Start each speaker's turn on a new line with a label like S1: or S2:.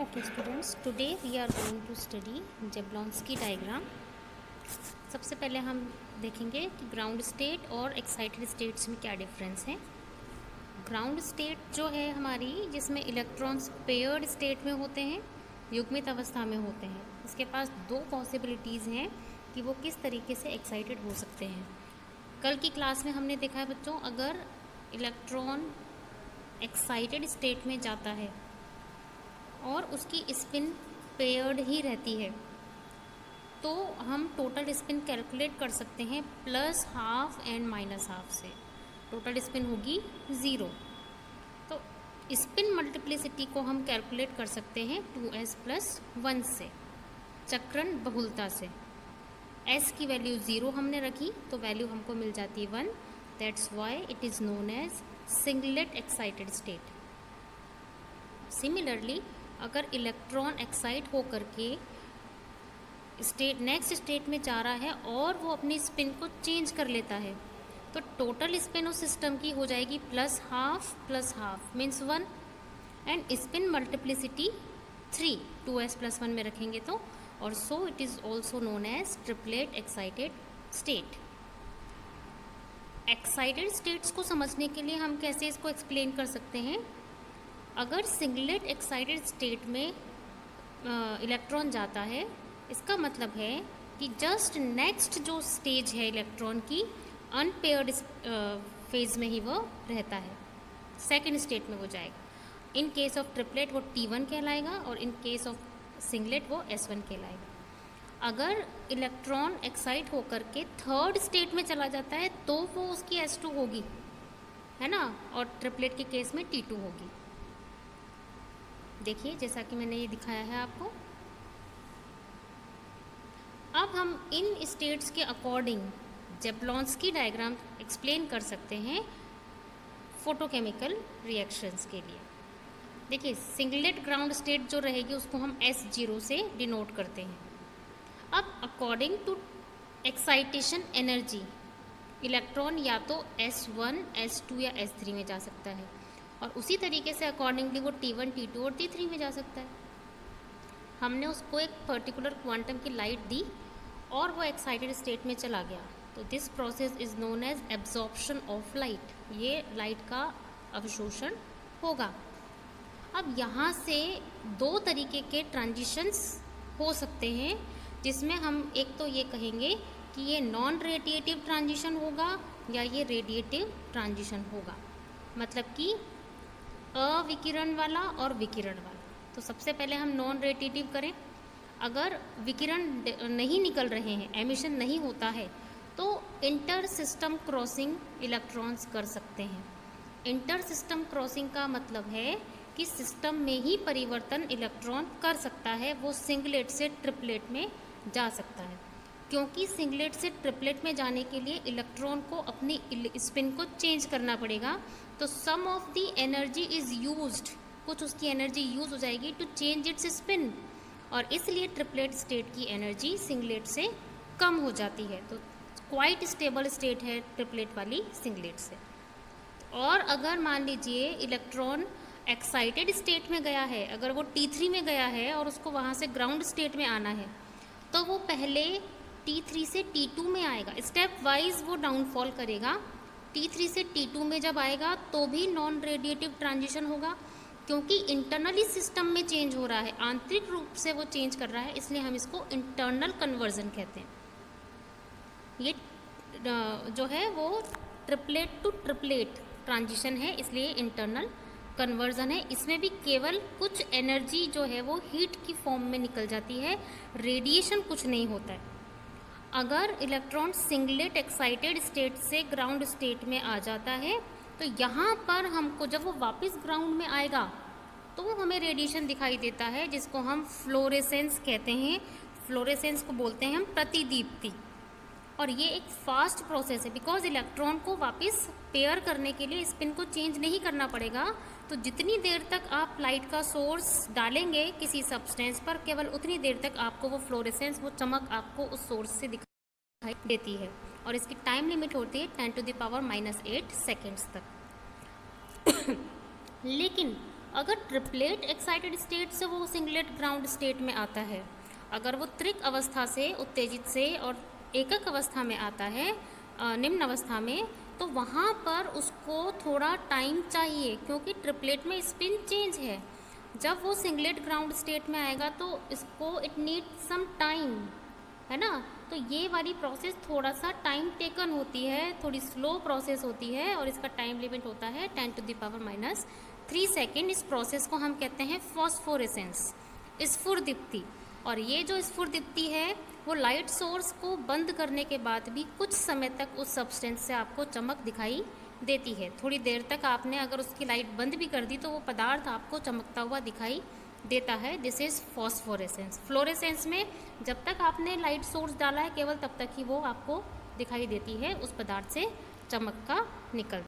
S1: Okay students, today we are going to study Jablonski diagram। सबसे पहले हम देखेंगे कि ग्राउंड स्टेट और एक्साइटेड स्टेट्स में क्या डिफरेंस है। ग्राउंड स्टेट जो है हमारी, जिसमें इलेक्ट्रॉन्स पेयर्ड स्टेट में होते हैं, युग्मित अवस्था में होते हैं। इसके पास दो पॉसिबिलिटीज़ हैं कि वो किस तरीके से एक्साइटेड हो सकते हैं। कल की क्लास में हमने देखा है बच्चों, अगर इलेक्ट्रॉन एक्साइटेड स्टेट में जाता है और उसकी स्पिन पेयर्ड ही रहती है, तो हम टोटल स्पिन कैलकुलेट कर सकते हैं plus half and minus half से। टोटल स्पिन होगी 0। तो स्पिन मल्टीप्लिसिटी को हम कैलकुलेट कर सकते हैं 2s + 1 से, चक्रण बहुलता से। s की वैल्यू 0 हमने रखी तो वैल्यू हमको मिल जाती है 1। That's why it is known as singlet excited state. Similarly, अगर इलेक्ट्रॉन एक्साइट होकर के नेक्स्ट स्टेट में जा रहा है और वो अपनी स्पिन को चेंज कर लेता है, तो टोटल स्पिन उस सिस्टम की हो जाएगी plus half means 1 and spin multiplicity 3 2s + 1 में रखेंगे तो, और so it is also known as triplet excited state. Excited states को समझने के लिए हम कैसे इसको एक्सप्लेन कर सकते हैं। अगर सिंगलेट एक्साइटेड स्टेट में इलेक्ट्रॉन जाता है, इसका मतलब है कि जस्ट नेक्स्ट जो स्टेज है इलेक्ट्रॉन की, अनपेयर्ड फेज में ही वो रहता है, सेकंड स्टेट में वो जाएगा। इन केस ऑफ ट्रिपलेट वो T1 कहलाएगा और इन केस ऑफ सिंगलेट वो S1 कहलाएगा। अगर इलेक्ट्रॉन एक्साइट होकर के थर्ड स्टेट में चला जाता है तो वो उसकी S2 होगी, है ना, और ट्रिपलेट के केस में T2 होगी। देखिए जैसा कि मैंने ये दिखाया है आपको। अब हम इन स्टेट्स के अकॉर्डिंग जेब्लॉन्स्की डायग्राम एक्सप्लेन कर सकते हैं फोटोकेमिकल रिएक्शंस के लिए। देखिए सिंगलेट ग्राउंड स्टेट जो रहेगी उसको हम S0 से डिनोट करते हैं। अब according to excitation energy, electron या तो S1, S2 या S3 में जा सकता है, और उसी तरीके से अकॉर्डिंगली वो T1, T2 और T3 में जा सकता है। हमने उसको एक पर्टिकुलर क्वांटम की लाइट दी और वो एक्साइटेड स्टेट में चला गया, तो this process is known as absorption of light. ये लाइट का अवशोषण होगा। अब यहाँ से दो तरीके के ट्रांजिशंस हो सकते हैं, जिसमें हम एक तो ये कहेंगे कि ये नॉन रेडिएटिव ट्रांजिशन होगा या ये रेडिएटिव ट्रांजिशन होगा, मतलब कि अविकिरण वाला और विकिरण वाला। तो सबसे पहले हम नॉन रेडिएटिव करें। अगर विकिरण नहीं निकल रहे हैं, एमिशन नहीं होता है, तो इंटर सिस्टम क्रॉसिंग इलेक्ट्रॉन्स कर सकते हैं। इंटर सिस्टम क्रॉसिंग का मतलब है कि सिस्टम में ही परिवर्तन इलेक्ट्रॉन कर सकता है, वो सिंगलेट से ट्रिपलेट में जा सकता है। क्योंकि सिंगलेट से ट्रिपलेट में जाने के लिए इलेक्ट्रॉन को अपनी स्पिन को चेंज करना पड़ेगा, तो sum of the energy is used, कुछ उसकी एनर्जी यूज हो जाएगी टू चेंज इट्स स्पिन, और इसलिए ट्रिपलेट स्टेट की एनर्जी सिंगलेट से कम हो जाती है। तो क्वाइट स्टेबल स्टेट है ट्रिपलेट वाली सिंगलेट से। और अगर मान लीजिए इलेक्ट्रॉन एक्साइटेड स्टेट में गया है, अगर वो T3 में गया है और उसको वहाँ से ग्राउंड स्टेट में आना है, तो वो पहले T3 से T2 में आएगा, स्टेप वाइज वो डाउनफॉल करेगा। T3 से T2 में जब आएगा तो भी नॉन रेडिएटिव ट्रांजिशन होगा, क्योंकि इंटरनली सिस्टम में चेंज हो रहा है, आंतरिक रूप से वो चेंज कर रहा है, इसलिए हम इसको इंटरनल कन्वर्जन कहते हैं। ये जो है वो ट्रिपलेट टू ट्रिपलेट ट्रांजिशन है, इसलिए इंटरनल कन्वर्जन है। इसमें भी केवल कुछ एनर्जी जो है वो हीट की फॉर्म में निकल जाती है, रेडिएशन कुछ नहीं होता है। अगर इलेक्ट्रॉन सिंगलेट एक्साइटेड स्टेट से ग्राउंड स्टेट में आ जाता है, तो यहाँ पर हमको जब वो वापस ग्राउंड में आएगा तो हमें रेडिएशन दिखाई देता है, जिसको हम फ्लोरेसेंस कहते हैं। फ्लोरेसेंस को बोलते हैं हम प्रतिदीप्ति, और ये एक फास्ट प्रोसेस है, बिकॉज इलेक्ट्रॉन को वापस पेयर करने के लिए स्पिन को चेंज नहीं करना पड़ेगा। तो जितनी देर तक आप लाइट का सोर्स डालेंगे किसी सब्सटेंस पर, केवल उतनी देर तक आपको वो फ्लोरेसेंस, वो चमक आपको उस सोर्स से दिखाई देती है, और इसकी टाइम लिमिट होती है 10⁻⁻⁸ सेकेंड्स तक। लेकिन अगर ट्रिपलेट एक्साइटेड स्टेट से वो सिंगलेट ग्राउंड स्टेट में आता है, अगर वो त्रिक अवस्था से उत्तेजित से और एकक अवस्था में आता है, निम्न अवस्था में, तो वहाँ पर उसको थोड़ा टाइम चाहिए, क्योंकि ट्रिपलेट में स्पिन चेंज है। जब वो सिंगलेट ग्राउंड स्टेट में आएगा तो इसको इट नीड सम टाइम, है ना। तो ये वाली प्रोसेस थोड़ा सा टाइम टेकन होती है, थोड़ी स्लो प्रोसेस होती है, और इसका टाइम लिमिट होता है 10⁻³ सेकेंड। इस प्रोसेस को हम कहते हैं फॉस्फोरेसेंस, स्फुरदीप्ति। और ये जो स्फुरदीप्ति है वो लाइट सोर्स को बंद करने के बाद भी कुछ समय तक उस सब्सटेंस से आपको चमक दिखाई देती है। थोड़ी देर तक आपने अगर उसकी लाइट बंद भी कर दी तो वो पदार्थ आपको चमकता हुआ दिखाई देता है। This is phosphorescence. फ्लोरेसेंस में जब तक आपने लाइट सोर्स डाला है केवल तब तक ही वो आपको दिखाई देती है, उस पदार्थ से चमक का निकल।